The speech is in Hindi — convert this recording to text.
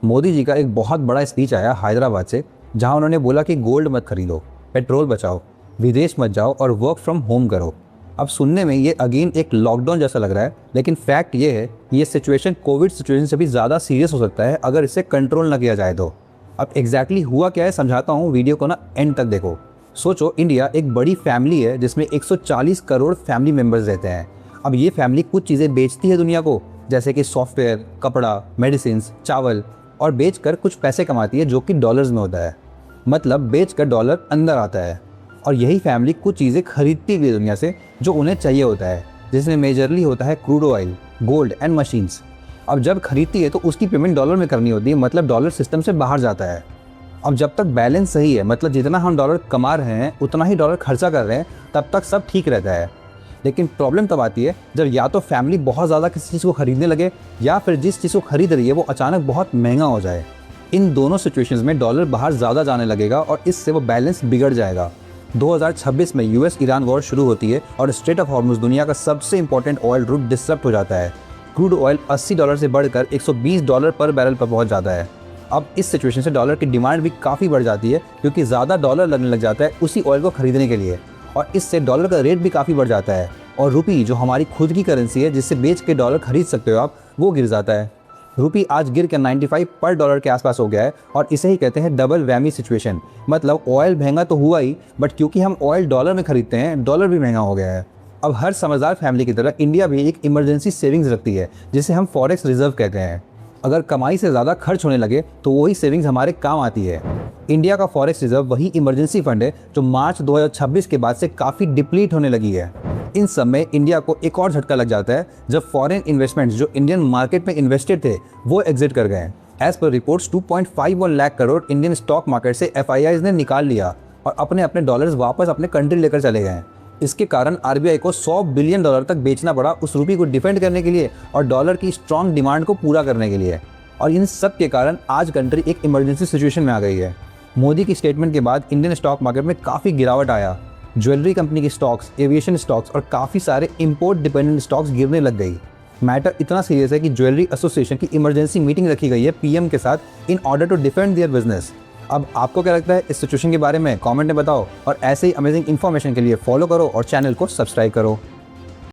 मोदी जी का एक बहुत बड़ा स्पीच आया हैदराबाद से, जहां उन्होंने बोला कि गोल्ड मत खरीदो, पेट्रोल बचाओ, विदेश मत जाओ और वर्क फ्रॉम होम करो। अब सुनने में ये अगेन एक लॉकडाउन जैसा लग रहा है, लेकिन फैक्ट ये है कि ये सिचुएशन कोविड सिचुएशन से भी ज़्यादा सीरियस हो सकता है अगर इसे कंट्रोल ना किया जाए तो। अब एग्जैक्टली हुआ क्या है समझाता हूँ, वीडियो को ना एंड तक देखो। सोचो, इंडिया एक बड़ी फैमिली है जिसमें 140 करोड़ फैमिली मेम्बर्स रहते हैं। अब ये फैमिली कुछ चीज़ें बेचती है दुनिया को, जैसे कि सॉफ्टवेयर, कपड़ा, मेडिसिन, चावल, और बेचकर कुछ पैसे कमाती है जो कि डॉलर्स में होता है। मतलब बेचकर डॉलर अंदर आता है। और यही फैमिली कुछ चीज़ें खरीदती भी है दुनिया से जो उन्हें चाहिए होता है, जिसमें मेजरली होता है crude oil, gold and machines. अब जब खरीदती है तो उसकी पेमेंट डॉलर में करनी होती है, मतलब डॉलर सिस्टम से बाहर जाता है। अब जब तक बैलेंस सही है, मतलब जितना हम डॉलर कमा रहे हैं उतना ही डॉलर खर्चा कर रहे हैं, तब तक सब ठीक रहता है। लेकिन प्रॉब्लम तब आती है जब या तो फैमिली बहुत ज़्यादा किसी चीज़ को खरीदने लगे, या फिर जिस चीज़ को खरीद रही है वो अचानक बहुत महंगा हो जाए। इन दोनों सिचुएशंस में डॉलर बाहर ज़्यादा जाने लगेगा और इससे वो बैलेंस बिगड़ जाएगा। 2026 में यूएस ईरान वॉर शुरू होती है और स्ट्रेट ऑफ हॉर्मुज़ दुनिया का सबसे इंपॉर्टेंट ऑयल रूट डिसरप्ट हो जाता है। क्रूड ऑयल $80 से बढ़कर $120 पर बैरल पर पहुंच जाता है। अब इस सिचुएशन से डॉलर की डिमांड भी काफ़ी बढ़ जाती है, क्योंकि ज़्यादा डॉलर लगने लग जाता है उसी ऑयल को खरीदने के लिए, और इससे डॉलर का रेट भी काफ़ी बढ़ जाता है। और रुपी, जो हमारी खुद की करेंसी है जिससे बेच के डॉलर खरीद सकते हो आप, वो गिर जाता है। रुपी आज गिर के 95 पर डॉलर के आसपास हो गया है, और इसे ही कहते हैं डबल वैमी सिचुएशन। मतलब ऑयल महंगा तो हुआ ही, बट क्योंकि हम ऑयल डॉलर में खरीदते हैं, डॉलर भी महंगा हो गया है। अब हर समझदार फैमिली की तरह इंडिया भी एक इमरजेंसी सेविंग्स रखती है, जिसे हम फॉरेक्स रिजर्व कहते हैं। अगर कमाई से ज़्यादा खर्च होने लगे तो वही सेविंग्स हमारे काम आती है। इंडिया का फॉरेक्स रिजर्व वही इमरजेंसी फंड है जो मार्च 2026 के बाद से काफ़ी डिप्लीट होने लगी है। इन सब में इंडिया को एक और झटका लग जाता है जब फॉरेन इन्वेस्टमेंट्स जो इंडियन मार्केट में इन्वेस्टेड थे वो एग्जिट कर गए। एज पर reports 2.51 lakh crore Indian stock market से FIIs ने निकाल लिया और अपने अपने डॉलर्स वापस अपने कंट्री लेकर चले गए। इसके कारण RBI को $100 बिलियन तक बेचना पड़ा उस रुपये को डिफेंड करने के लिए और डॉलर की स्ट्रॉन्ग डिमांड को पूरा करने के लिए। और इन सब के कारण आज कंट्री एक इमरजेंसी सिचुएशन में आ गई है। मोदी की स्टेटमेंट के बाद इंडियन स्टॉक मार्केट में काफ़ी गिरावट आया। ज्वेलरी कंपनी के स्टॉक्स, एविएशन स्टॉक्स और काफ़ी सारे इंपोर्ट डिपेंडेंट स्टॉक्स गिरने लग गई। मैटर इतना सीरियस है कि ज्वेलरी एसोसिएशन की इमरजेंसी मीटिंग रखी गई है PM के साथ in order to defend their business. अब आपको क्या लगता है इस सिचुएशन के बारे में, कमेंट में बताओ, और ऐसे ही अमेजिंग इन्फॉर्मेशन के लिए फॉलो करो और चैनल को सब्सक्राइब करो।